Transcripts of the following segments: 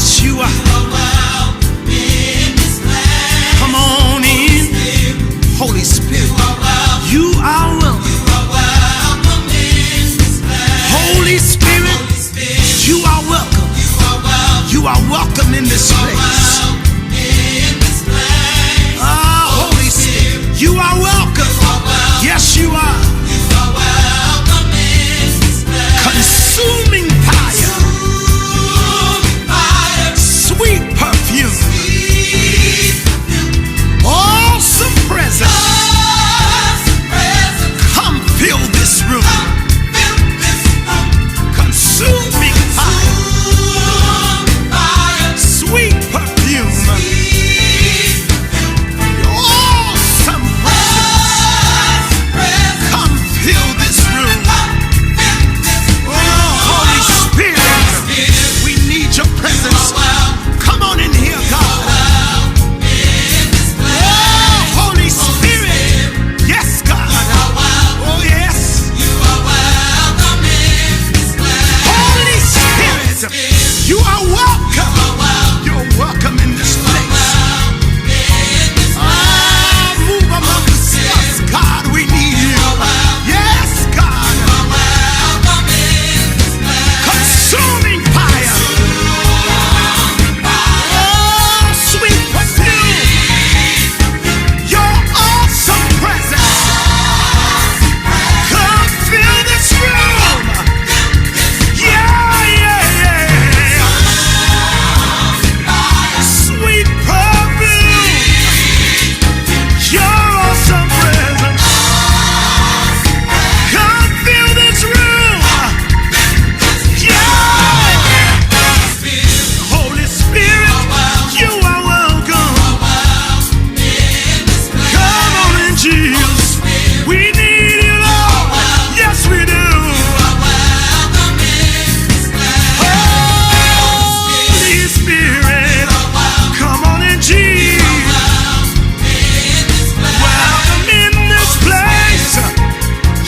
Yes, you are. Come on in. Holy Spirit, you are welcome. Holy Spirit, you are welcome. You are welcome in this place. Holy Spirit, you are welcome. Yes, you are. Consuming fire, sweet perfume, awesome presence. Come fill this room. Consuming fire, sweet perfume, awesome presence. Come fill this room. Oh, Holy Spirit, we need your presence. Come on in here, God. Oh, Holy Spirit, yes, God. Oh, yes. Holy Spirit, you are welcome. You're welcome in this place. Move amongst us, God. We need you. Yes, God. Consuming fire. Oh, sweet perfume. Your awesome presence. Come fill this room. Yeah, yeah, yeah. Sweet perfume. Your awesome presence. Come fill this room. Yeah. Holy Spirit, you are welcome. Come on in, Jesus. We need you, Lord. Yes, we do. Holy Spirit, come on in, Jesus. Welcome in this place.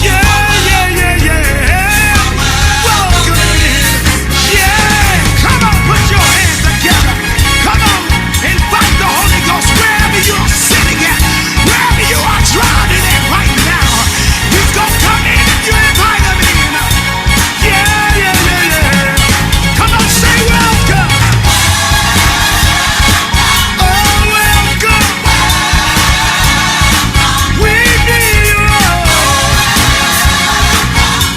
Yeah, yeah, yeah, yeah. Welcome in. Yeah. Come on, put your hands together. Come on, invite the Holy Ghost wherever you are sitting at, wherever you are driving at right now. He's gonna come in if you invite him in. Yeah, yeah, yeah, yeah. Come on, say welcome. Oh, welcome. We need you, Lord.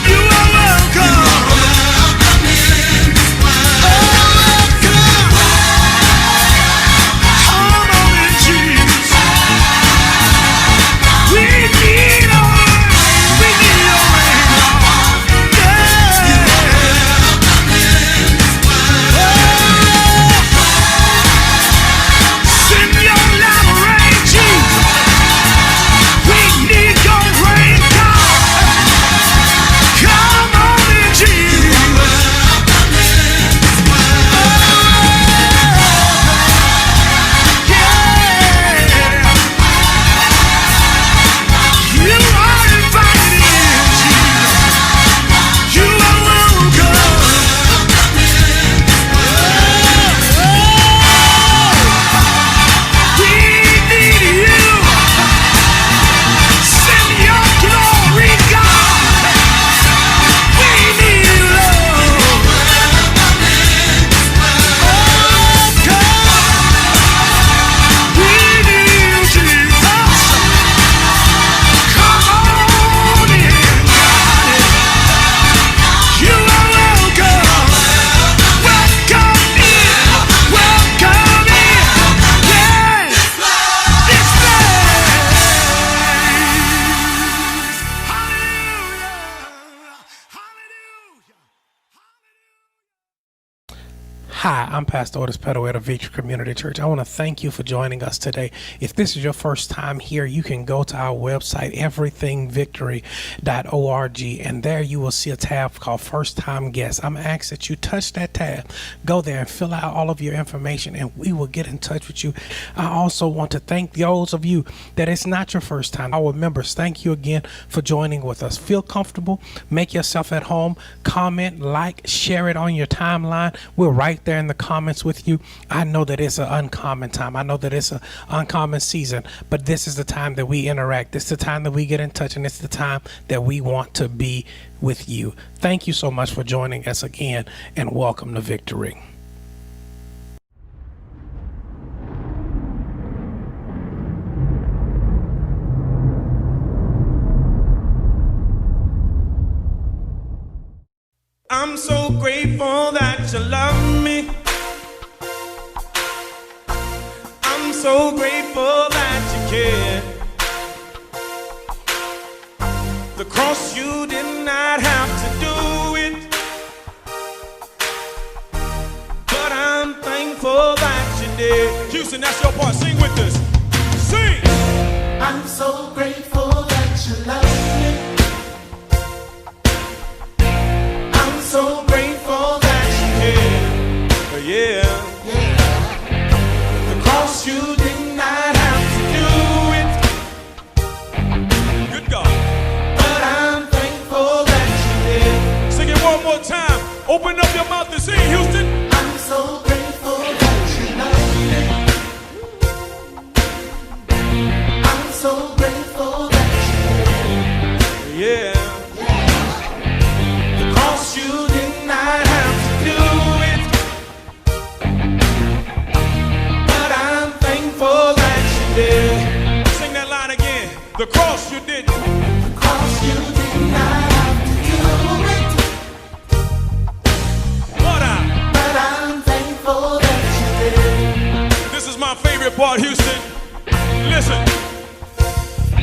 You are welcome. Come on in, Jesus. We need your rain. We need your rain, Lord. Yeah. Send your love rain, Jesus. We need your rain, God. Come on in, Jesus. Yeah. You are invited in, Jesus. You are welcome. We need you. Send your glory, God. We need you, Lord. Oh, God. We need you, Jesus. Come on in, God. You are welcome. Welcome in. Welcome in. Yes. This place. Hallelujah. Hi, I'm Pastor Otis Petteway of Victory Community Church. I want to thank you for joining us today. If this is your first time here, you can go to our website, everythingvictory.org, and there you will see a tab called First Time Guest. I'm asking that you touch that tab, go there and fill out all of your information, and we will get in touch with you. I also want to thank those of you that it's not your first time. Our members, thank you again for joining with us. Feel comfortable, make yourself at home, comment, like, share it on your timeline. We're right there in the comments with you. I know that it's an uncommon time. I know that it's an uncommon season, but this is the time that we interact. This is the time that we get in touch, and it's the time that we want to be with you. Thank you so much for joining us again, and welcome to Victory. I'm so grateful that you love me. I'm so grateful that you care. The cross, you did not have to do it, but I'm thankful that you did. Houston, that's your part. Sing with us. Sing! I'm so grateful that you love me. I'm so grateful that you care. Yeah. The cross, you did not have to do it. Good God. But I'm thankful that you did. Sing it one more time. Open up your mouth and sing, Houston. I'm so grateful that you love me. I'm so grateful that you care. Yeah. The cross, you did not have to do it, but I'm thankful that you did. Sing that line again. The cross, you didn't. The cross, you did not have to do it, but I'm thankful that you did. This is my favorite part, Houston. Listen.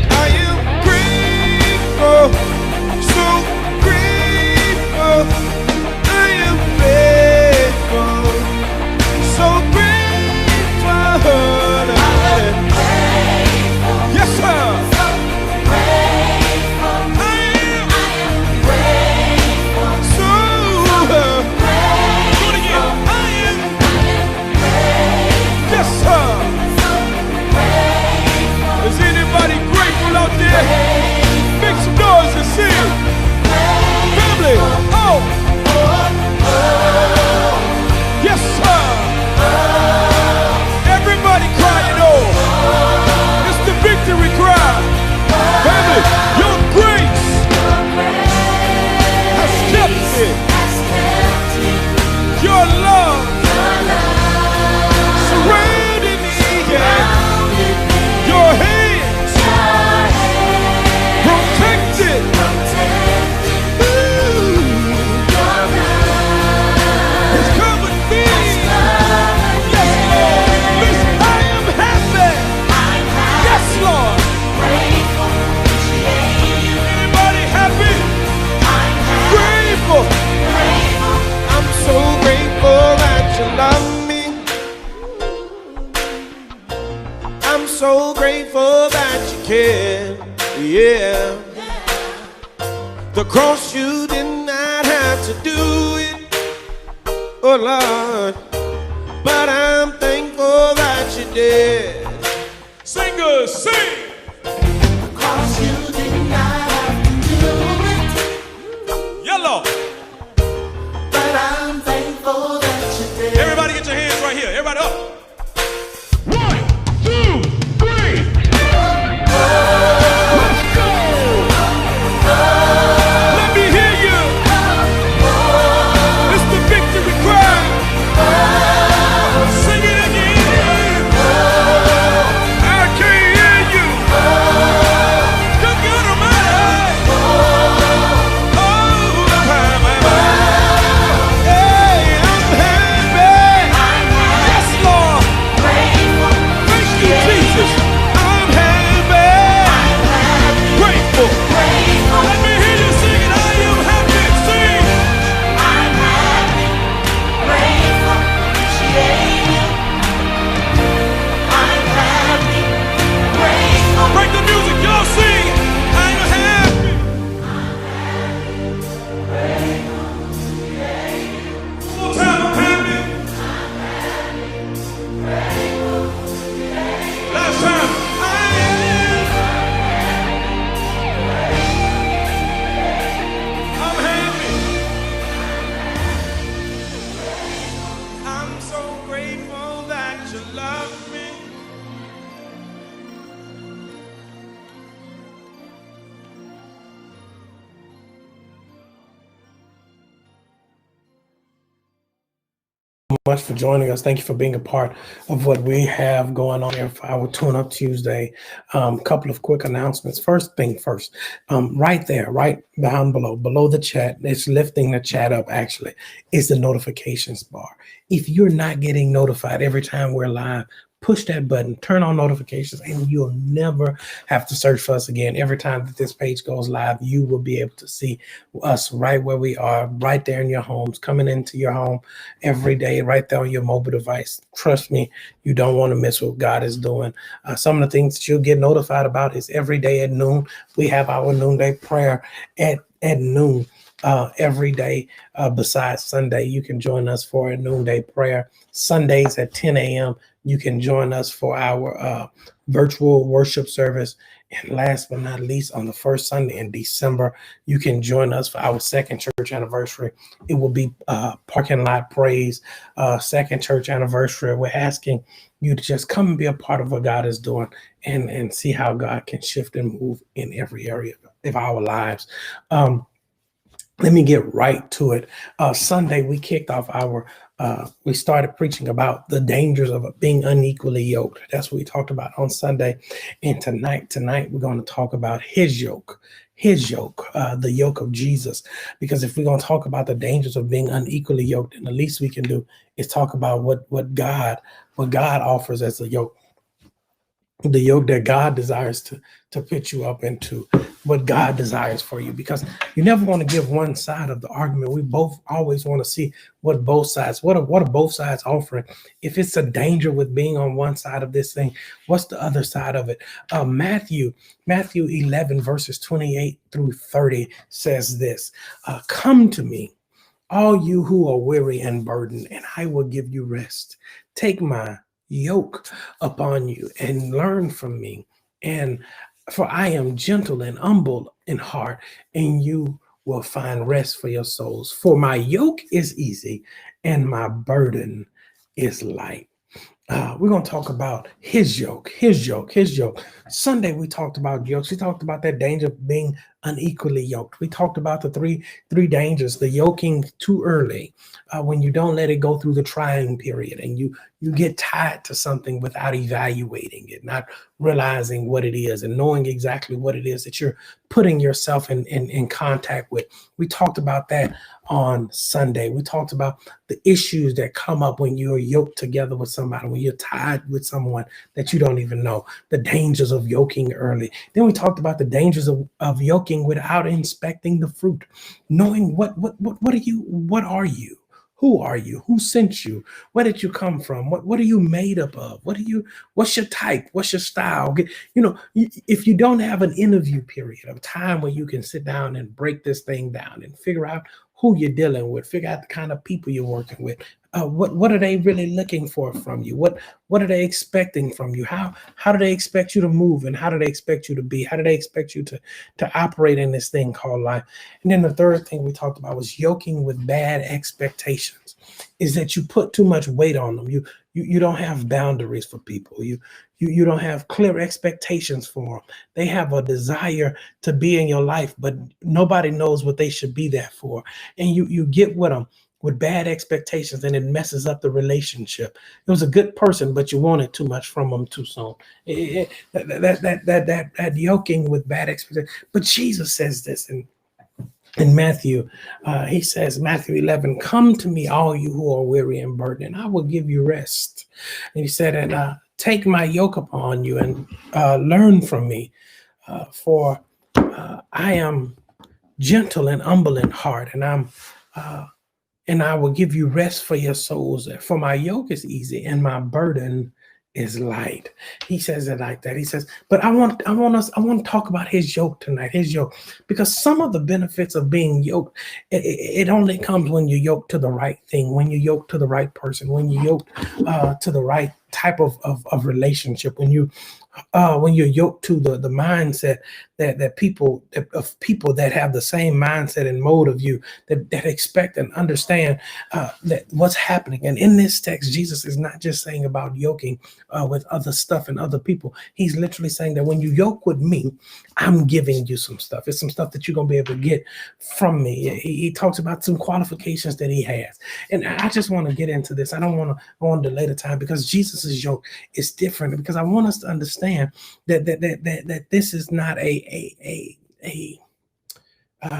I am grateful, so grateful. I am grateful, so grateful. Yes, sir. Is anybody grateful out there? Make some noise and sing. Family, oh. Yes, sir. Everybody crying, oh. It's the victory cry. Family, your grace has kept me. Your love surrounded me. Yeah. Your hands protected. Ooh. It's covered me. Yes, Lord. Listen, I am happy. Yes, Lord. Anybody happy? Grateful. I'm so grateful that you love me. I'm so grateful that you care. Yeah. The cross, you did not have to do it, oh Lord, but I'm thankful that you did. Singers, sing! The cross, you did not have to do it, Yellow! but I'm thankful that you did. Everybody get your hands right here. Everybody up. 1, 2, 3. Let's go! Let me hear you. It's the victory cry. Sing it again. I can't hear you. much for joining us. Thank you for being a part of what we have going on here for our Tune Up Tuesday. Couple of quick announcements. First thing first, right there, right down below the chat, it's lifting the chat up actually, is the notifications bar. If you're not getting notified every time we're live, push that button, turn on notifications, and you'll never have to search for us again. Every time that this page goes live, you will be able to see us right where we are, right there in your homes, coming into your home every day, right there on your mobile device. Trust me, you don't want to miss what God is doing. Some of the things that you'll get notified about is every day at noon. We have our noonday prayer at noon. Every day besides Sunday, you can join us for a noonday prayer. Sundays at 10 a.m., you can join us for our virtual worship service. And last but not least, on the first Sunday in December, you can join us for our second church anniversary. It will be parking lot praise, second church anniversary. We're asking you to just come and be a part of what God is doing and see how God can shift and move in every area of our lives. Let me get right to it. Sunday, we kicked off we started preaching about the dangers of being unequally yoked. That's what we talked about on Sunday. And tonight, we're going to talk about his yoke, the yoke of Jesus. Because if we're going to talk about the dangers of being unequally yoked, then the least we can do is talk about what God offers as a yoke. The yoke that God desires to put you up into, what God desires for you, because you never want to give one side of the argument. We both always want to see what are both sides offering. If it's a danger with being on one side of this thing, what's the other side of it? Matthew 11 verses 28 through 30 says this: come to me, all you who are weary and burdened, and I will give you rest. Take my yoke upon you and learn from me, and for I am gentle and humble in heart, and you will find rest for your souls. For my yoke is easy and my burden is light. We're going to talk about his yoke. Sunday, we talked about yokes. We talked about that danger of being unequally yoked. We talked about the three dangers: the yoking too early, when you don't let it go through the trying period, and you get tied to something without evaluating it, not realizing what it is and knowing exactly what it is that you're putting yourself in contact with. We talked about that on Sunday. We talked about the issues that come up when you're yoked together with somebody, when you're tied with someone that you don't even know, the dangers of yoking early. Then we talked about the dangers of yoking without inspecting the fruit, knowing what are you? Who are you? Who sent you? Where did you come from? What are you made up of? What's your type? What's your style? If you don't have an interview period of time where you can sit down and break this thing down and figure out who you're dealing with, figure out the kind of people you're working with, what are they really looking for from you? What are they expecting from you? How do they expect you to move, and how do they expect you to be? How do they expect you to operate in this thing called life? And then the third thing we talked about was yoking with bad expectations. Is that you put too much weight on them. You don't have boundaries for people. You don't have clear expectations for them. They have a desire to be in your life, but nobody knows what they should be there for. And you get with them with bad expectations, and it messes up the relationship. It was a good person, but you wanted too much from them too soon. That yoking with bad expectations. But Jesus says this in Matthew, he says, Matthew 11, come to me, all you who are weary and burdened, and I will give you rest. And he said, and take my yoke upon you and learn from me, for I am gentle and humble in heart, and I will give you rest for your souls. For my yoke is easy and my burden is light. He says it like that. He says, but I want to talk about his yoke tonight, his yoke, because some of the benefits of being yoked, it only comes when you yoke to the right thing, when you yoke to the right person, when you yoke to the right type of relationship, when you're yoked to the mindset that people of people that have the same mindset and mode of you, that expect and understand that what's happening. And in this text, Jesus is not just saying about yoking with other stuff and other people. He's literally saying that when you yoke with me, I'm giving you some stuff. It's some stuff that you're gonna be able to get from me. He talks about some qualifications that he has, and I just want to get into this. I don't want to go on to later time because Jesus's yoke is different. Because I want us to understand that this is not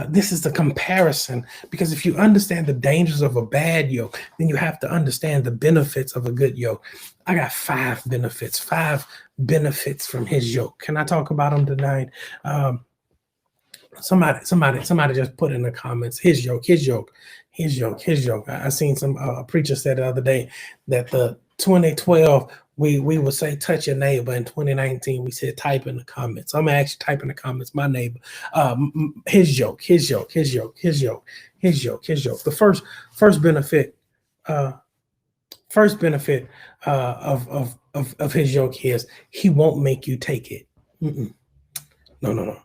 this is the comparison. Because if you understand the dangers of a bad yoke, then you have to understand the benefits of a good yoke. I got five benefits from his yoke. Can I talk about them tonight? Somebody just put in the comments, his yoke. I seen some preacher said the other day that the 2012 we would say touch your neighbor. In 2019 we said type in the comments. I'm gonna actually type in the comments my neighbor. His yoke. The first benefit of his yoke is he won't make you take it. No.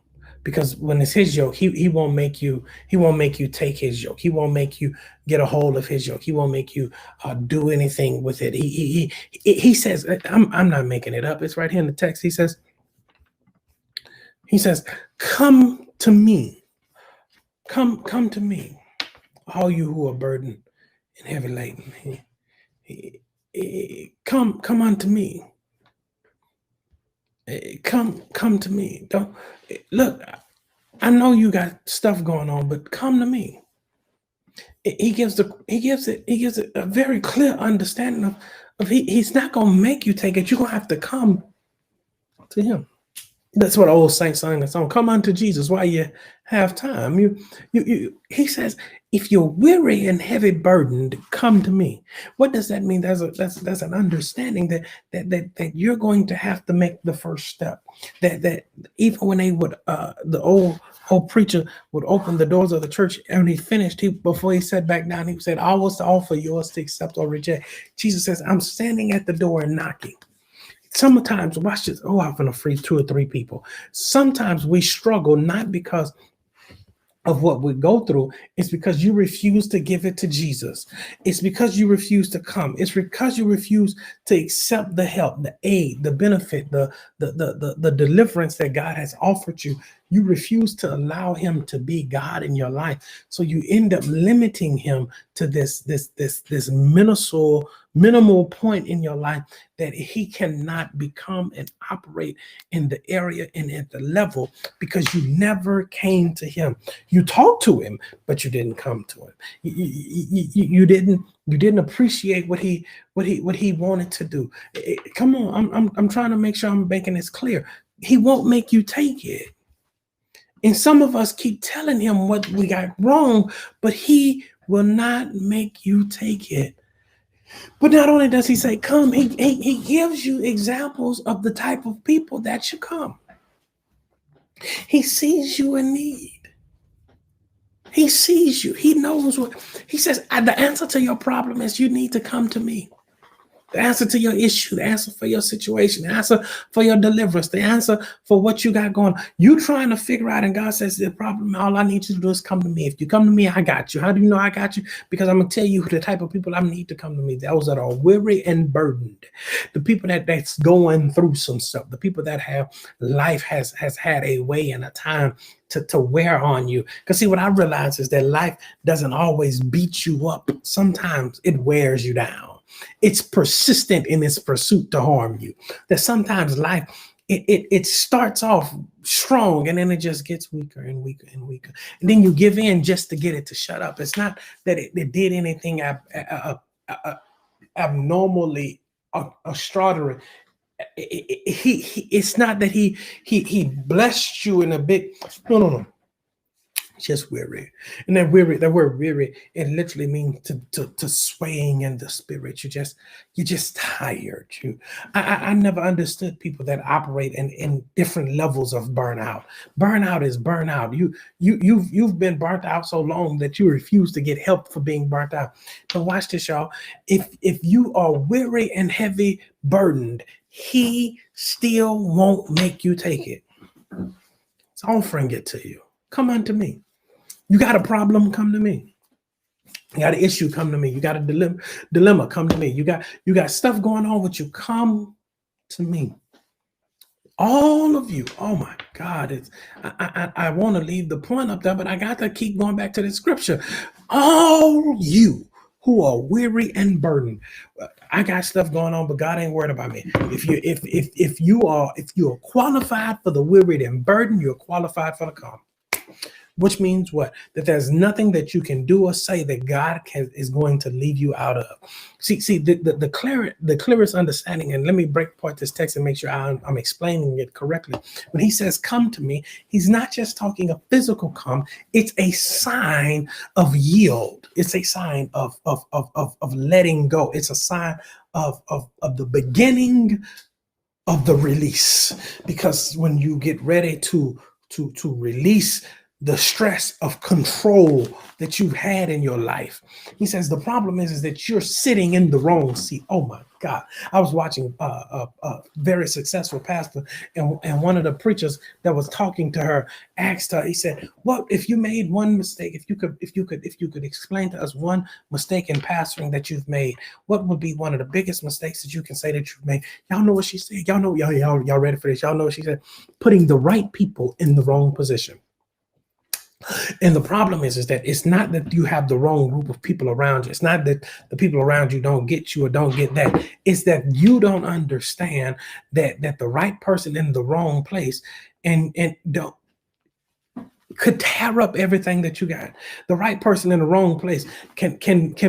Because when it's his yoke, he won't make you take his yoke. He won't make you get a hold of his yoke. He won't make you do anything with it. He says, I'm not making it up. It's right here in the text. He says, come to me. Come to me, all you who are burdened and heavy laden. Come unto me. Come to me. Don't look. I know you got stuff going on, but come to me. He gives it a very clear understanding of he's not gonna make you take it. You're gonna have to come to him. That's what old saints sang the song. Come unto Jesus while you have time. He says, if you're weary and heavy burdened, come to me. What does that mean? That's an understanding that you're going to have to make the first step. That even when they would the old preacher would open the doors of the church, and he finished, before he sat back down, he said, I was to offer, yours to accept or reject. Jesus says, I'm standing at the door and knocking. Sometimes, watch this. Oh, I'm going to free 2 or 3 people. Sometimes we struggle not because of what we go through. It's because you refuse to give it to Jesus. It's because you refuse to come. It's because you refuse to accept the help, the aid, the benefit, the deliverance that God has offered you. You refuse to allow him to be God in your life. So you end up limiting him to this minimal point in your life that he cannot become and operate in the area and at the level, because you never came to him. You talked to him, but you didn't come to him. You didn't appreciate what he wanted to do. Come on, I'm trying to make sure I'm making this clear. He won't make you take it. And some of us keep telling him what we got wrong, but he will not make you take it. But not only does he say come, he gives you examples of the type of people that should come. He sees you in need. He sees you. He knows what he says. The answer to your problem is you need to come to me. The answer to your issue, the answer for your situation, the answer for your deliverance, the answer for what you got going on. You trying to figure out, and God says the problem, all I need you to do is come to me. If you come to me, I got you. How do you know I got you? Because I'm going to tell you the type of people I need to come to me. Those that are weary and burdened. The people that's going through some stuff. The people that have life has had a way and a time to wear on you. Because see, what I realize is that life doesn't always beat you up. Sometimes it wears you down. It's persistent in its pursuit to harm you. That sometimes life, it starts off strong and then it just gets weaker and weaker and weaker. And then you give in just to get it to shut up. It's not that it did anything abnormally extraordinary. It's not that he blessed you in a big, no. just weary. And that word weary, it literally means to swaying in the spirit. You're just tired. I never understood people that operate in different levels of burnout. Burnout is burnout. You've been burnt out so long that you refuse to get help for being burnt out. But watch this, y'all. If you are weary and heavy burdened, he still won't make you take it. It's offering it to you. Come unto me. You got a problem, come to me. You got an issue, come to me. You got a dilemma, come to me. You got stuff going on with you, come to me. All of you. Oh my God. I want to leave the point up there, but I got to keep going back to the scripture. All you who are weary and burdened. I got stuff going on, but God ain't worried about me. If you are qualified for the wearied and burdened, you're qualified for the calm. Which means what? That there's nothing that you can do or say that God is going to leave you out of. See, the clearest understanding, and let me break apart this text and make sure I'm explaining it correctly. When he says, come to me, he's not just talking a physical come, it's a sign of yield. It's a sign of letting go. It's a sign of the beginning of the release. Because when you get ready to release the stress of control that you've had in your life. He says the problem is that you're sitting in the wrong seat. Oh my God. I was watching a very successful pastor, and one of the preachers that was talking to her asked her, he said, what if you made one mistake? If you could explain to us one mistake in pastoring that you've made, what would be one of the biggest mistakes that you can say that you've made? Y'all know what she said. Y'all ready for this? Y'all know what she said? Putting the right people in the wrong position. And the problem is that it's not that you have the wrong group of people around you. It's not that the people around you don't get you or don't get that. It's that you don't understand that the right person in the wrong place and don't could tear up everything that you got. The right person in the wrong place can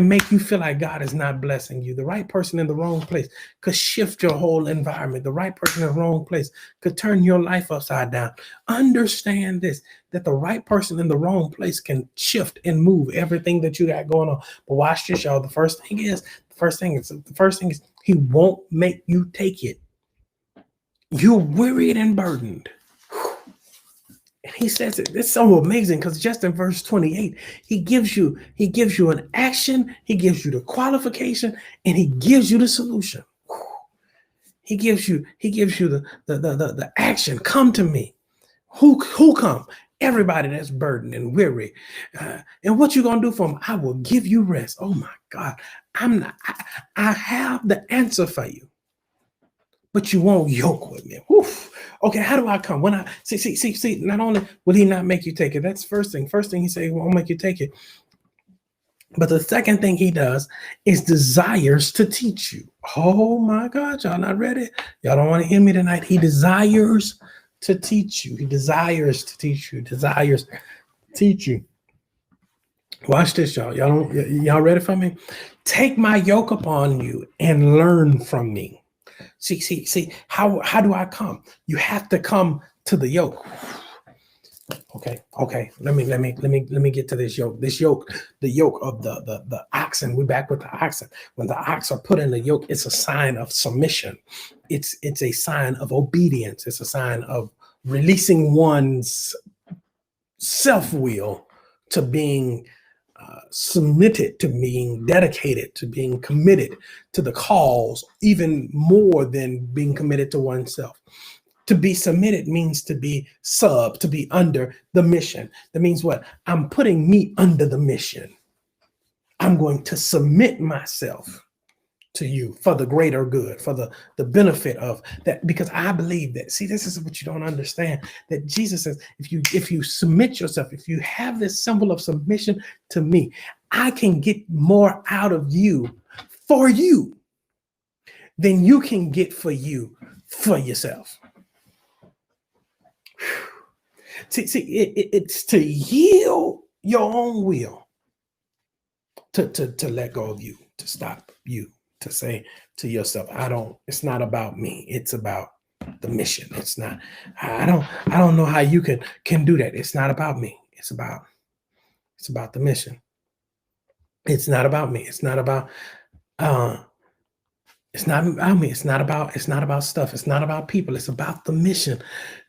make you feel like God is not blessing you. The right person in the wrong place could shift your whole environment. The right person in the wrong place could turn your life upside down. Understand this, that the right person in the wrong place can shift and move everything that you got going on. But watch this, y'all. The first thing is he won't make you take it. You're wearied and burdened. And he says it's so amazing because just in verse 28, he gives you an action, he gives you the qualification, and he gives you the solution. He gives you the action. Come to me. Who come? Everybody that's burdened and weary. And what you gonna do for them? I will give you rest. Oh my God. I have the answer for you. But you won't yoke with me. Oof. Okay, how do I come? When I see, not only will he not make you take it, that's first thing. First thing he said, he won't make you take it. But the second thing he does is desires to teach you. Oh my God, y'all not ready? Y'all don't want to hear me tonight. He desires to teach you. He desires to teach you. Desires to teach you. Watch this, y'all. Y'all ready for me? Take my yoke upon you and learn from me. See, how do I come? You have to come to the yoke. Okay. Let me get to this yoke. The yoke of the oxen. We're back with the oxen. When the ox are put in the yoke, it's a sign of submission. It's a sign of obedience. It's a sign of releasing one's self-will to being submitted, to being dedicated, to being committed to the cause, even more than being committed to oneself. To be submitted means to be to be under the mission. That means what? I'm putting me under the mission. I'm going to submit myself to you for the greater good, for the benefit of that, because I believe that, see, this is what you don't understand, that Jesus says, if you submit yourself, if you have this symbol of submission to me, I can get more out of you for you than you can get for you for yourself. See, it's to yield your own will, to let go of you, to stop you, to say to yourself, it's not about me. It's about the mission. It's not, I don't know how you can do that. It's not about me. It's about It's about the mission. It's not about me. It's not about it's not about me. It's not about stuff. It's not about people. It's about the mission.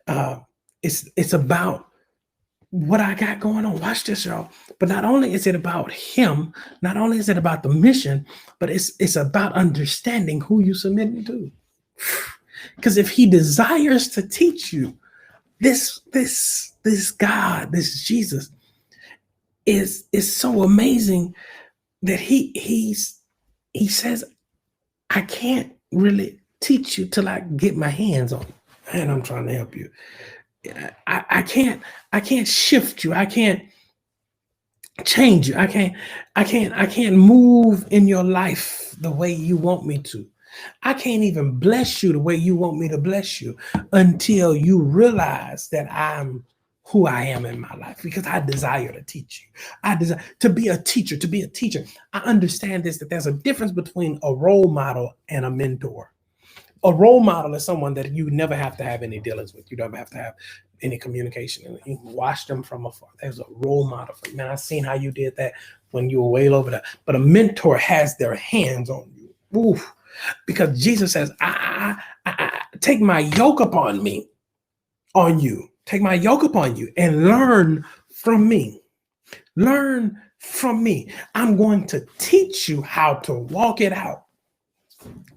Uh it's about what I got going on. Watch this, y'all. But not only is it about him, not only is it about the mission, but it's about understanding who you submitting to. Because if he desires to teach you, this God, this Jesus is so amazing that he says, I can't really teach you till I get my hands on you. And I'm trying to help you. I can't shift you. I can't change you. I can't move in your life the way you want me to. I can't even bless you the way you want me to bless you until you realize that I'm who I am in my life, because I desire to teach you. I desire to be a teacher, I understand this, that there's a difference between a role model and a mentor. A role model is someone that you never have to have any dealings with. You don't have to have any communication, and you can watch them from afar. There's a role model for you. Man, I've seen how you did that when you were way over there. But a mentor has their hands on you. Oof. Because Jesus says, I take my yoke upon me, on you. Take my yoke upon you and learn from me. Learn from me. I'm going to teach you how to walk it out.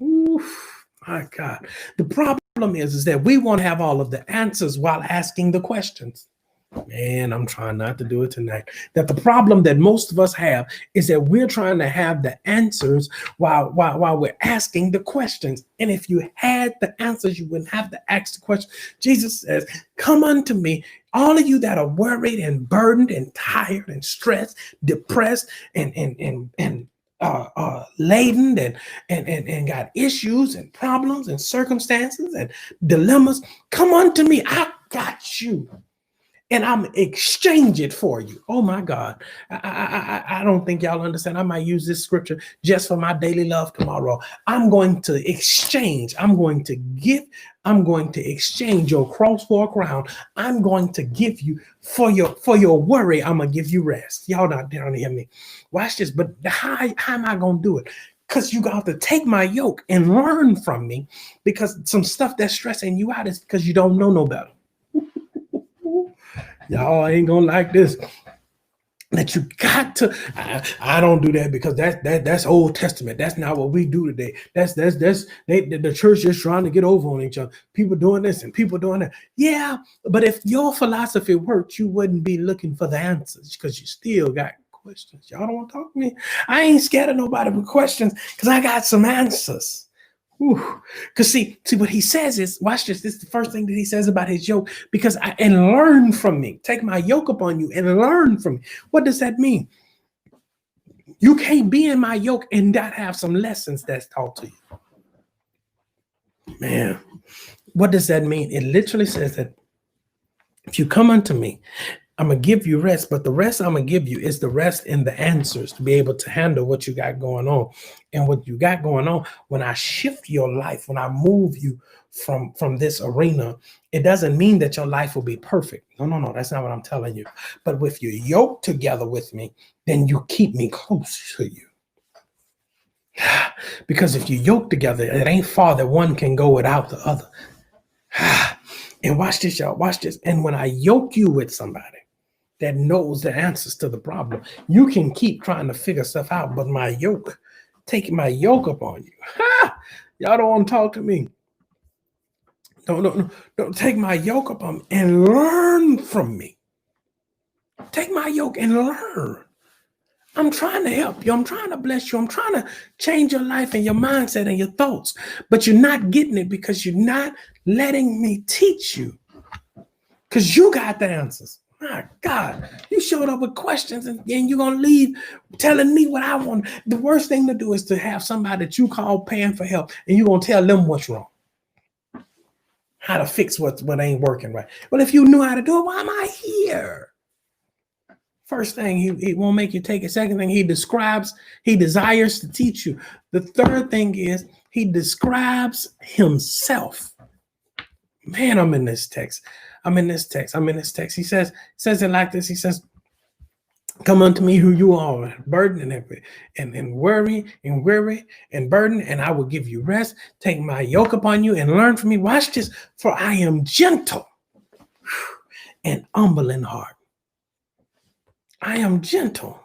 Oof, my God. The problem is that we want to have all of the answers while asking the questions. Man, I'm trying not to do it tonight. That the problem that most of us have is that we're trying to have the answers while we're asking the questions. And if you had the answers, you wouldn't have to ask the question. Jesus says, come unto me, all of you that are worried and burdened and tired and stressed, depressed and laden and got issues and problems and circumstances and dilemmas. Come unto me. I got you. And I'm exchange it for you. Oh my God. I don't think y'all understand. I might use this scripture just for my daily love tomorrow. I'm going to exchange. I'm going to exchange your cross for a crown. I'm going to give you for your worry. I'm going to give you rest. Y'all not down to hear me. Watch this. But how am I going to do it? Because you got to take my yoke and learn from me, because some stuff that's stressing you out is because you don't know no better. Y'all ain't gonna like this. That you got to. I don't do that because that's Old Testament. That's not what we do today. The church just trying to get over on each other. People doing this and people doing that. Yeah, but if your philosophy worked, you wouldn't be looking for the answers, because you still got questions. Y'all don't want to talk to me. I ain't scared of nobody with questions, because I got some answers. Because see what he says is, watch this. This is the first thing that he says about his yoke. And learn from me. Take my yoke upon you and learn from me. What does that mean? You can't be in my yoke and not have some lessons that's taught to you. Man, what does that mean? It literally says that if you come unto me, I'm going to give you rest, but the rest I'm going to give you is the rest in the answers to be able to handle what you got going on. And what you got going on, when I shift your life, when I move you from this arena, it doesn't mean that your life will be perfect. No, that's not what I'm telling you. But if you yoke together with me, then you keep me close to you. Because if you yoke together, it ain't far that one can go without the other. And watch this, y'all. Watch this. And when I yoke you with somebody that knows the answers to the problem, you can keep trying to figure stuff out. But taking my yoke upon you. Y'all don't want to talk to me. Don't take my yoke upon me and learn from me. Take my yoke and learn. I'm trying to help you. I'm trying to bless you. I'm trying to change your life and your mindset and your thoughts. But you're not getting it because you're not letting me teach you. Because you got the answers. My God, you showed up with questions and you're going to leave telling me what I want. The worst thing to do is to have somebody that you call paying for help and you're going to tell them what's wrong. How to fix what ain't working right. Well, if you knew how to do it, why am I here? First thing, he won't make you take it. Second thing, he desires to teach you. The third thing is he describes himself. Man, I'm in this text. He says it like this. He says, Come unto me who you are, burden and worry and weary and burden, and I will give you rest. Take my yoke upon you and learn from me. Watch this, for I am gentle and humble in heart. I am gentle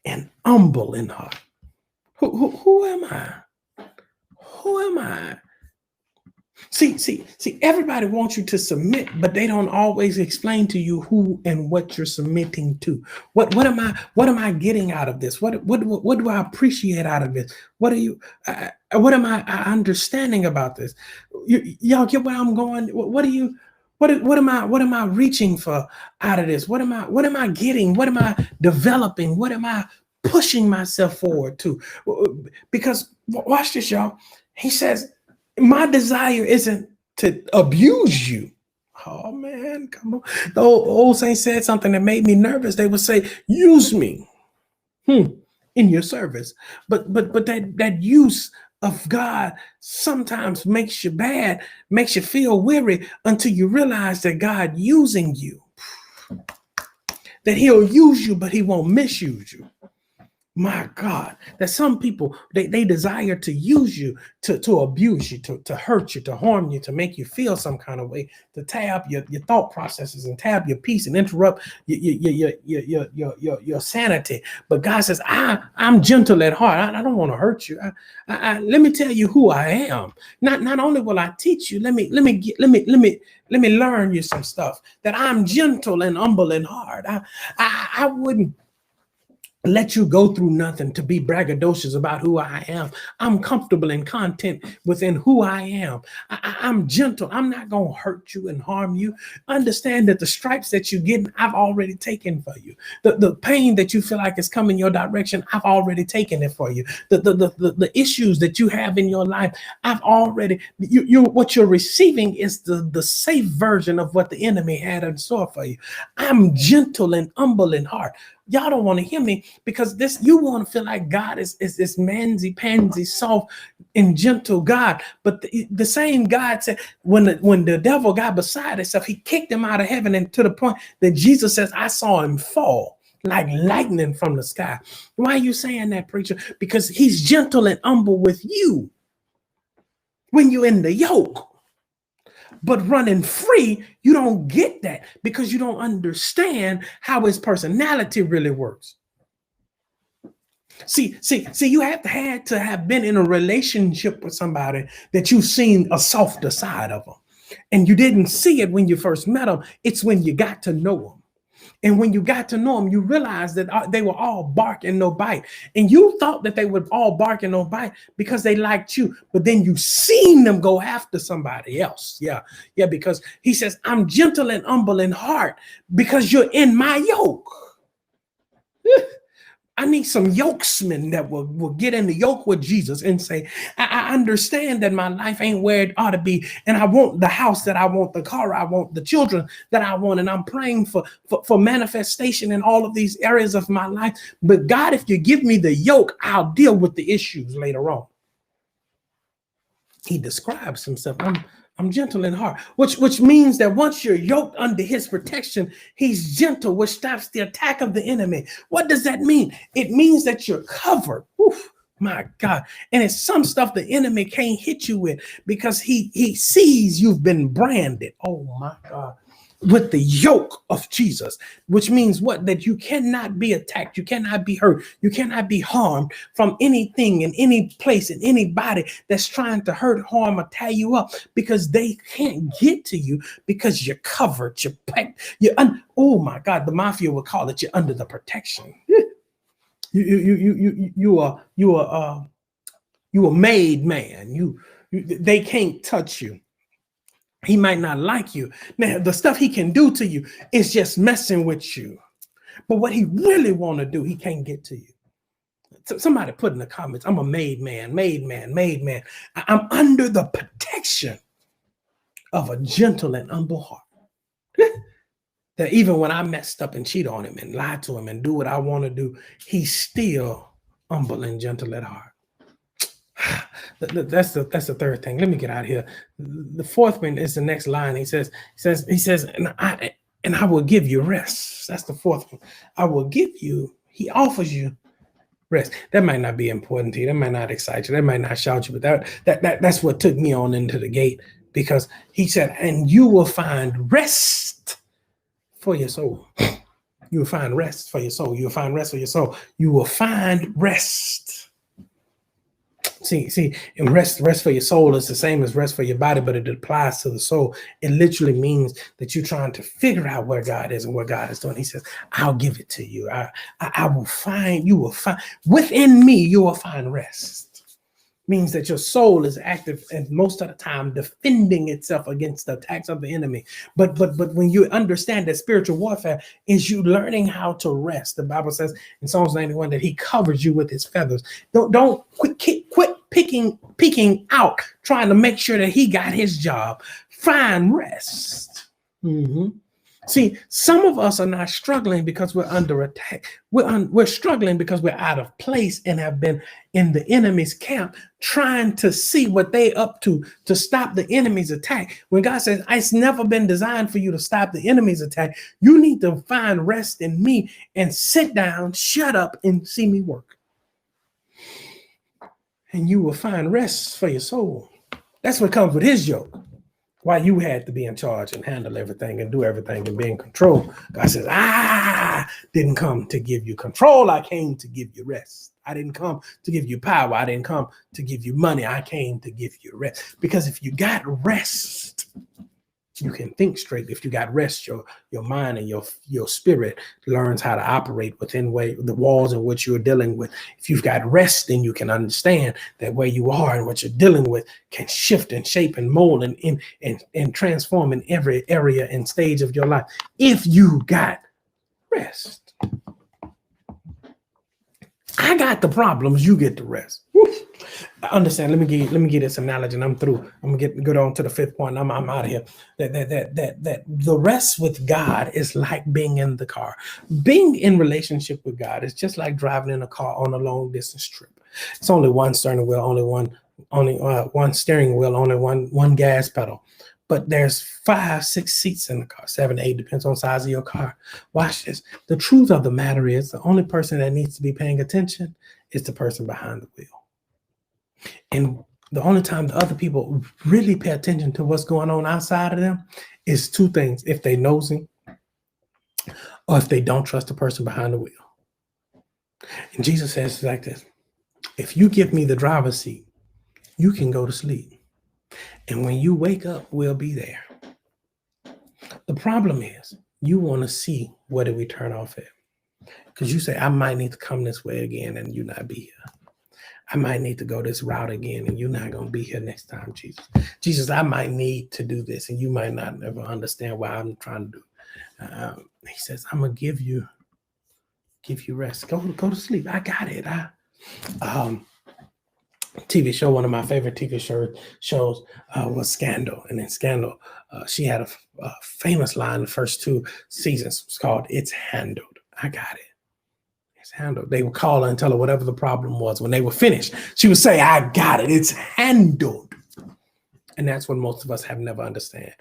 and humble in heart. Who am I? Who am I? See, everybody wants you to submit, but they don't always explain to you who and what you're submitting to. What am I getting out of this? What do I appreciate out of this? What am I understanding about this? Y'all get where I'm going? What am I reaching for out of this? What am I getting? What am I developing? What am I pushing myself forward to? Because watch this, y'all. He says, my desire isn't to abuse you. Oh man, come on. The old saint said something that made me nervous. They would say, use me in your service. But that use of God sometimes makes you bad, makes you feel weary until you realize that God using you, that he'll use you, but he won't misuse you. My God, that some people, they desire to use you, to abuse you, to hurt you, to harm you, to make you feel some kind of way, to tab your thought processes and tab your peace and interrupt your sanity. But God says, I'm gentle at heart. I don't want to hurt you. Let me tell you who I am. Not only will I teach you, let me learn you some stuff, that I'm gentle and humble in heart. I wouldn't let you go through nothing to be braggadocious about who I am. I'm comfortable and content within who I am. I'm gentle. I'm not going to hurt you and harm you. Understand that the stripes that you get, I've already taken for you. The pain that you feel like is coming your direction, I've already taken it for you. The issues that you have in your life, I've already, what you're receiving is the safe version of what the enemy had in store for you. I'm gentle and humble in heart. Y'all don't want to hear me because you want to feel like God is this mansy-pansy, soft and gentle God. But the same God said when the devil got beside himself, he kicked him out of heaven, and to the point that Jesus says, I saw him fall like lightning from the sky. Why are you saying that, preacher? Because he's gentle and humble with you when you're in the yoke. But running free, you don't get that because you don't understand how his personality really works. See, you have to have been in a relationship with somebody that you've seen a softer side of them. And you didn't see it when you first met them. It's when you got to know them. And when you got to know them, you realized that they were all bark and no bite. And you thought that they would all bark and no bite because they liked you. But then you seen them go after somebody else. Yeah, because he says, I'm gentle and humble in heart because you're in my yoke. I need some yokesmen that will get in the yoke with Jesus and say, I understand that my life ain't where it ought to be. And I want the house that I want, the car I want, the children that I want. And I'm praying for manifestation in all of these areas of my life. But God, if you give me the yoke, I'll deal with the issues later on. He describes himself. I'm gentle in heart, which means that once you're yoked under his protection, he's gentle, which stops the attack of the enemy. What does that mean? It means that you're covered. Oof, my God. And it's some stuff the enemy can't hit you with because he sees you've been branded. Oh my God. With the yoke of Jesus, which means what? That you cannot be attacked, you cannot be hurt, you cannot be harmed from anything in any place in anybody that's trying to hurt, harm, or tie you up, because they can't get to you because you're covered, oh my God, the mafia would call it you're under the protection. You are made man. They can't touch you. He might not like you. Now, the stuff he can do to you is just messing with you. But what he really want to do, he can't get to you. So somebody put in the comments, I'm a made man. I'm under the protection of a gentle and humble heart. That even when I messed up and cheat on him and lie to him and do what I want to do, he's still humble and gentle at heart. That's the third thing. Let me get out of here. The fourth one is the next line. He says, and and I will give you rest. That's the fourth one. I will give you, he offers you rest. That might not be important to you. That might not excite you. That might not shout you, but that's what took me on into the gate, because he said, and you will find rest for your soul. You will find rest for your soul. You will find rest for your soul. You will find rest. See, and rest for your soul is the same as rest for your body, but it applies to the soul. It literally means that you're trying to figure out where God is and what God is doing. He says, I'll give it to you. I will find, you will find, within me, you will find rest. Means that your soul is active and most of the time defending itself against the attacks of the enemy. But when you understand that spiritual warfare is you learning how to rest. The Bible says in Psalms 91 that he covers you with his feathers. Don't quit peeking out, trying to make sure that he got his job. Find rest. See, some of us are not struggling because we're under attack. We're struggling because we're out of place and have been in the enemy's camp trying to see what they up to stop the enemy's attack. When God says, it's never been designed for you to stop the enemy's attack, you need to find rest in me and sit down, shut up, and see me work. And you will find rest for your soul. That's what comes with his yoke. Why you had to be in charge and handle everything and do everything and be in control. God says, I didn't come to give you control. I came to give you rest. I didn't come to give you power. I didn't come to give you money. I came to give you rest. Because if you got rest, you can think straight. If you got rest, your mind and your spirit learns how to operate within the walls in which you're dealing with. If you've got rest, then you can understand that where you are and what you're dealing with can shift and shape and mold and transform in every area and stage of your life. If you got rest. I got the problems, you get the rest. Woo. I understand. Let me give this analogy, and I'm through. I'm gonna go on to the fifth point. I'm out of here. That the rest with God is like being in the car. Being in relationship with God is just like driving in a car on a long distance trip. It's only one steering wheel, only one steering wheel, only one gas pedal. But there's 5, 6 seats in the car, 7, 8, depends on the size of your car. Watch this. The truth of the matter is the only person that needs to be paying attention is the person behind the wheel. And the only time the other people really pay attention to what's going on outside of them is two things: if they nosy or if they don't trust the person behind the wheel. And Jesus says like this: if you give me the driver's seat, you can go to sleep. And when you wake up, we'll be there. The problem is you want to see where do we turn off at? Because you say, I might need to come this way again and you not be here. I might need to go this route again and you're not going to be here next time, Jesus. Jesus, I might need to do this and you might not ever understand why I'm trying to do it. He says, I'm going to give you rest. Go to sleep. I got it. TV show, one of my favorite TV shows was Scandal. And in Scandal, she had a famous line the first 2 seasons. It's called, "It's handled." I got it. It's handled. They would call her and tell her whatever the problem was. When they were finished, she would say, I got it. It's handled. And that's what most of us have never understood,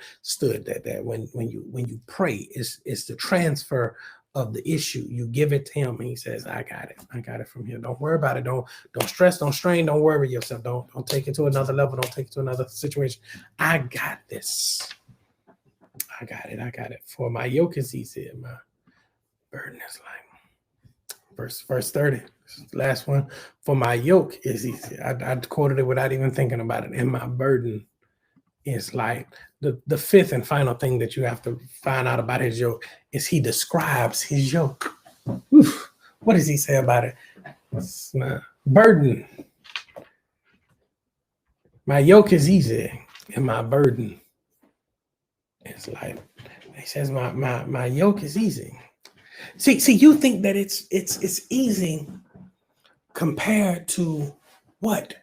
that when you pray, it's the transfer of the issue. You give it to him and he says, I got it from here. Don't worry about it. Don't stress, don't strain, don't worry yourself. Don't take it to another level. Don't take it to another situation. I got this. I got it. For my yoke is easy and my burden is light. Verse 30, last one. For my yoke is easy. I quoted it without even thinking about it. And my burden is light. The fifth and final thing that you have to find out about his yoke is he describes his yoke. Oof. What does he say about it? It's my burden. My yoke is easy and my burden is light. He says my yoke is easy. See, you think that it's easy compared to what?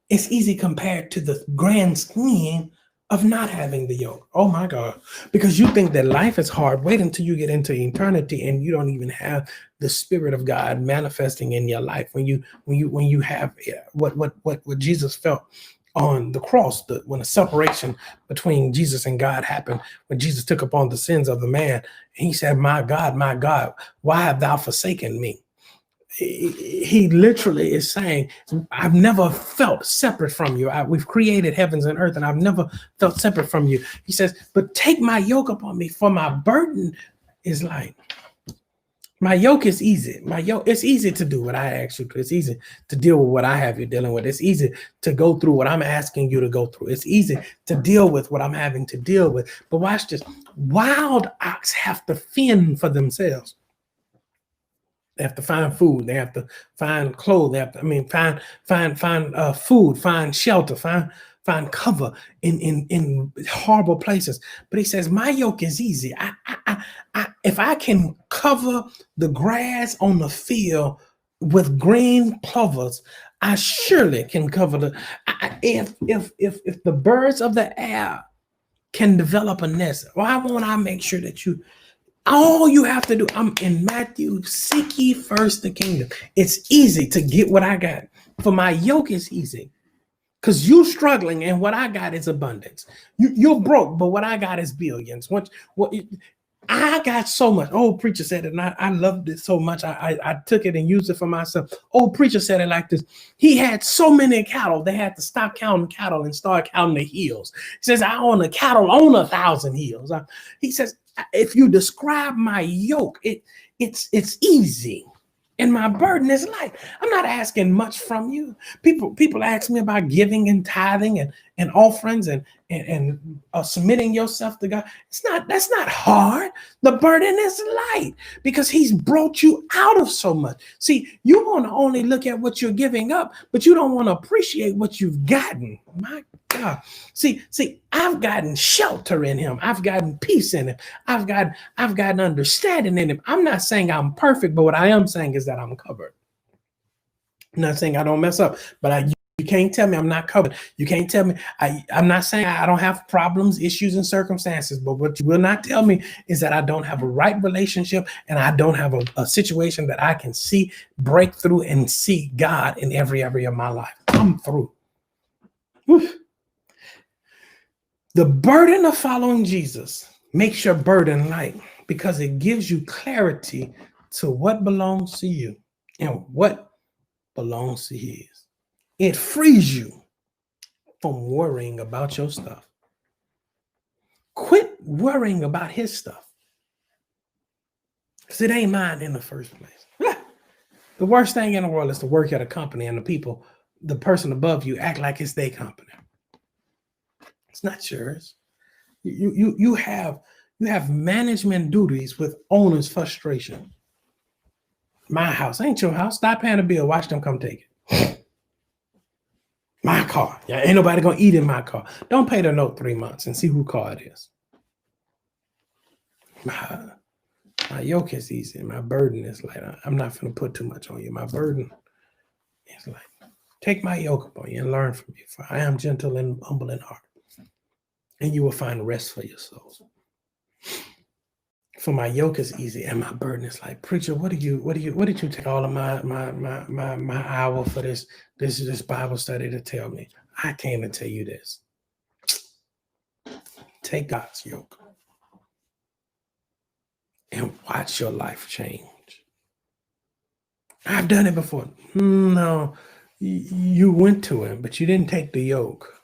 It's easy compared to the grand scheme of not having the yoke. Oh my God. Because you think that life is hard. Wait until you get into eternity and you don't even have the Spirit of God manifesting in your life. When you have what Jesus felt on the cross, when the separation between Jesus and God happened, when Jesus took upon the sins of the man, he said, my God, why have thou forsaken me? He literally is saying, I've never felt separate from you. We've created heavens and earth, and I've never felt separate from you. He says, but take my yoke upon me, for my burden is light. My yoke is easy. It's easy to do what I ask you to. It's easy to deal with what I have you dealing with. It's easy to go through what I'm asking you to go through. It's easy to deal with what I'm having to deal with. But watch this. Wild ox have to fend for themselves. They have to find food. They have to find clothes. They have to, find food, find shelter, find cover in horrible places. But he says, my yoke is easy. If I can cover the grass on the field with green clovers, I surely can cover if the birds of the air can develop a nest, why won't I make sure that all you have to do, I'm in Matthew, seek ye first the kingdom. It's easy to get what I got. For my yoke is easy. Because you're struggling and what I got is abundance. You're broke, but what I got is billions. I got so much. Old preacher said it, and I loved it so much. I took it and used it for myself. Old preacher said it like this. He had so many cattle, they had to stop counting cattle and start counting the hills. He says, I own a cattle on 1,000 hills. He says, if you describe my yoke, it's easy. And my burden is light. I'm not asking much from you. People ask me about giving and tithing and offerings and submitting yourself to God. That's not hard. The burden is light because he's brought you out of so much. See, you want to only look at what you're giving up, but you don't want to appreciate what you've gotten. My God. See, I've gotten shelter in him. I've gotten peace in him. I've gotten understanding in him. I'm not saying I'm perfect, but what I am saying is that I'm covered. I'm not saying I don't mess up, but you can't tell me I'm not covered. You can't tell me I'm not saying I don't have problems, issues, and circumstances, but what you will not tell me is that I don't have a right relationship and I don't have a situation that I can see, break through, and see God in every area of my life. I'm through. Whew. The burden of following Jesus makes your burden light because it gives you clarity to what belongs to you and what belongs to his. It frees you from worrying about your stuff. Quit worrying about his stuff because it ain't mine in the first place. The worst thing in the world is to work at a company and the person above you act like it's their company. It's not yours. You have management duties with owner's frustration. My house ain't your house. Stop paying a bill. Watch them come take it. My car. Yeah, ain't nobody gonna eat in my car. Don't pay the note 3 months and see who car it is. My yoke is easy. My burden is light. I'm not gonna put too much on you. My burden is light. Take my yoke upon you and learn from me, for I am gentle and humble in heart, and you will find rest for your souls. For my yoke is easy and my burden is light. Preacher, what did you take all of my hour for this Bible study to tell me? I came to tell you this. Take God's yoke and watch your life change. I've done it before. No, you went to him, but you didn't take the yoke.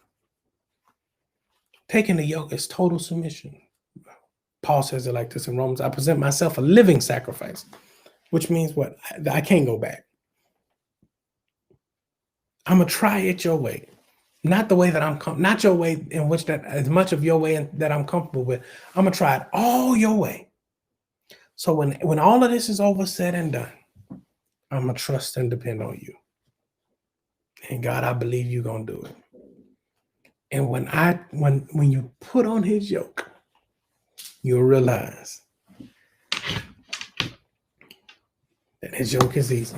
Taking the yoke is total submission. Paul says it like this in Romans. I present myself a living sacrifice, which means what? I can't go back. I'm going to try it your way. Not the way that not your way in which that as much of your way that I'm comfortable with. I'm going to try it all your way. So when all of this is over, said and done, I'm going to trust and depend on you. And God, I believe you're going to do it. And when you put on his yoke, you'll realize that his yoke is easy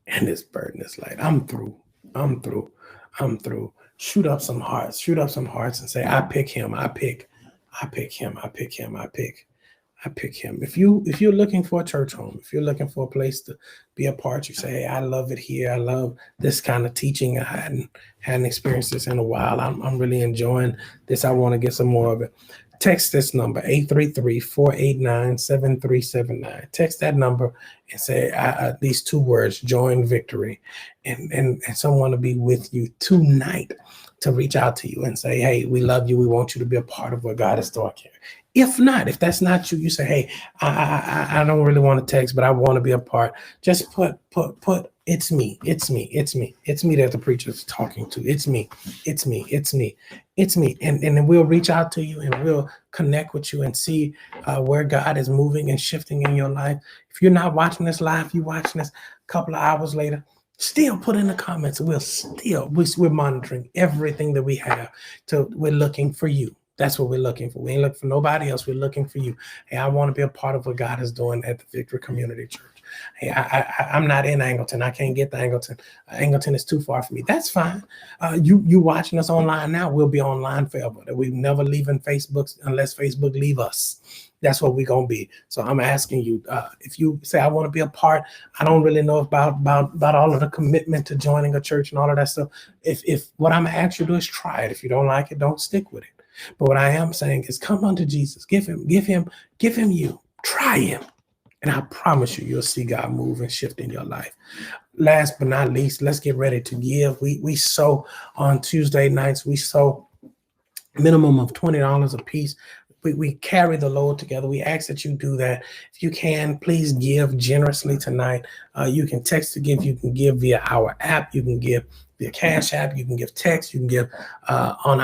and his burden is light. I'm through. Shoot up some hearts and say, I pick him. I pick him. I pick him. If you're looking for a church home, if you're looking for a place to be a part, you say, hey, I love it here. I love this kind of teaching. I hadn't experienced this in a while. I'm really enjoying this. I want to get some more of it. Text this number, 833-489-7379. Text that number and say these two words, join victory. And someone will be with you tonight to reach out to you and say, hey, we love you. We want you to be a part of what God is doing here. If not, if that's not you, you say, hey, I don't really want to text, but I want to be a part. Just put, it's me that the preacher's talking to. It's me. And then we'll reach out to you and we'll connect with you and see where God is moving and shifting in your life. If you're not watching this live, you're watching this a couple of hours later, still put in the comments. We're monitoring everything that we have. So we're looking for you. That's what we're looking for. We ain't looking for nobody else. We're looking for you. Hey, I want to be a part of what God is doing at the Victory Community Church. Hey, I'm not in Angleton. I can't get to Angleton. Angleton is too far for me. That's fine. You watching us online now, we'll be online forever. We're never leaving Facebook unless Facebook leave us. That's what we're going to be. So I'm asking you, if you say, I want to be a part, I don't really know about all of the commitment to joining a church and all of that stuff. If what I'm going to ask you to do is try it. If you don't like it, don't stick with it. But what I am saying is come unto Jesus. Give him you. Try him. And I promise you, you'll see God move and shift in your life. Last but not least, let's get ready to give. We sow on Tuesday nights. We sow minimum of $20 a piece. We carry the load together. We ask that you do that. If you can, please give generously tonight. You can text to give. You can give via our app. You can give via Cash App. You can give text. You can give on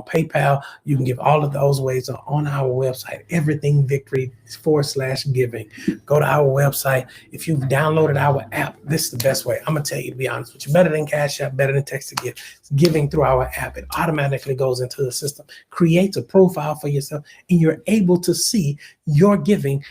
PayPal. You can give all of those ways on our website, everythingvictory.com/giving. Go to our website. If you've downloaded our app, this is the best way. I'm going to tell you, to be honest with you, better than Cash App, better than text to give. It's giving through our app. It automatically goes into the system, creates a profile for yourself, and you're able to see your giving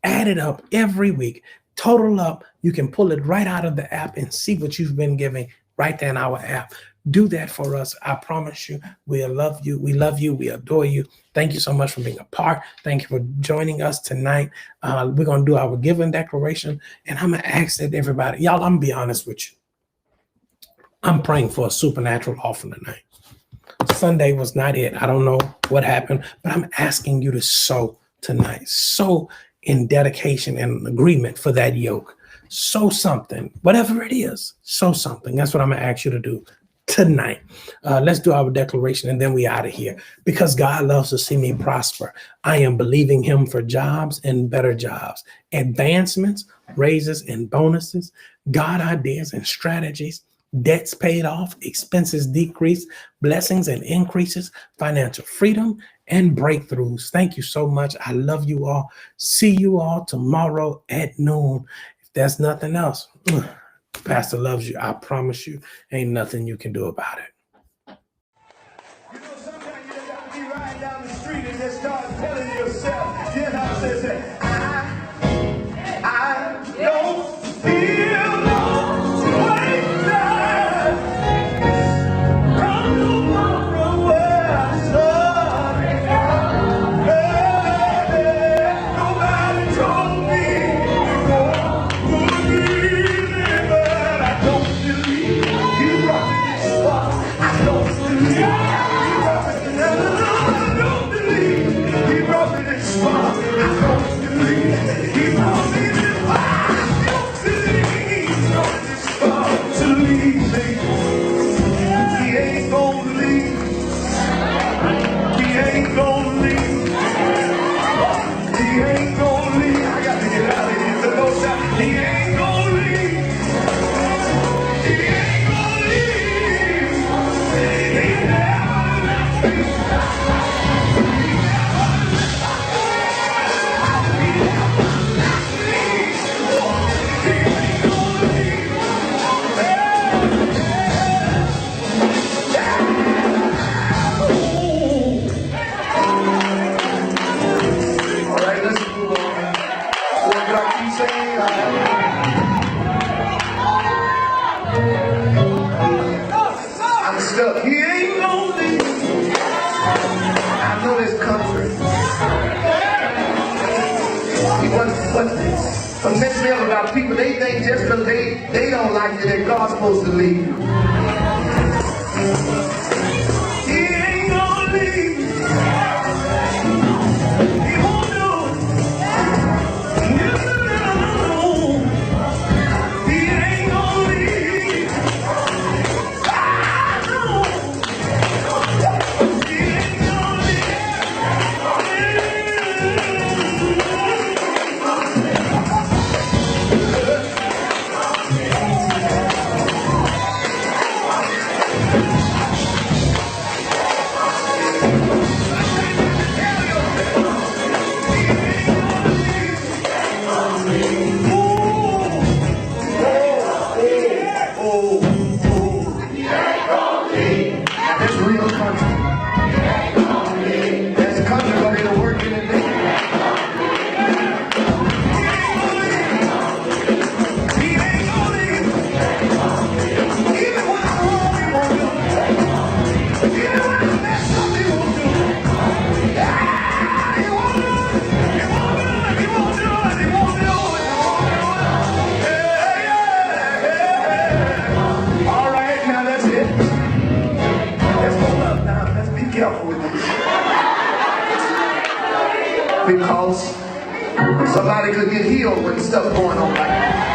added up every week. Total up, you can pull it right out of the app and see what you've been giving right there in our app. Do that for us. I promise you, we love you. We love you. We adore you. Thank you so much for being a part. Thank you for joining us tonight. We're going to do our giving declaration, and I'm going to ask that everybody, y'all, I'm going to be honest with you. I'm praying for a supernatural offering tonight. Sunday was not it. I don't know what happened, but I'm asking you to sow tonight. Sow in dedication and agreement for that yoke. Sow something, whatever it is, sow something. That's what I'm going to ask you to do tonight. Let's do our declaration and then we out of here. Because God loves to see me prosper, I am believing him for jobs and better jobs, advancements, raises and bonuses, God ideas and strategies, debts paid off, expenses decreased, blessings and increases, financial freedom and breakthroughs. Thank you so much. I love you all. See you all tomorrow at noon. If there's nothing else, Pastor loves you. I promise you, ain't nothing you can do about it. You know, sometimes you just got to be riding down the street and just start telling yourself, you know, say, I don't feel no stranger from tomorrow where I started. Nobody told me would be easy, but I don't believe you brought me this far. I don't believe you brought me this far. I don't believe he brought me this far. I don't believe he brought me this far. I don't believe he brought this far to leave me. He ain't gonna leave. He ain't gonna leave. He ain't gonna leave. I got to get out of here. The Lord said, he ain't gonna leave. He ain't gonna leave. He never left me. All right, let's move on. What do I keep saying? I'm stuck. He ain't gonna leave. I know this comfort. What makes me up about people, they think just because they don't like you, that God's supposed to leave you. He ain't gonna leave you. He won't do it. No. He ain't gonna leave you. No. He ain't gonna leave you. That's real country. That's country where they're working and they. He ain't gonna leave. Even when I'm wrong, he won't do it. Even when I mess up, he won't do it. Ah, he won't do it. He won't do it. He won't do it. He won't do it. Hey. All right, now that's it. Let's hold up now. Let's be careful with this. Because somebody could get healed with stuff going on like that.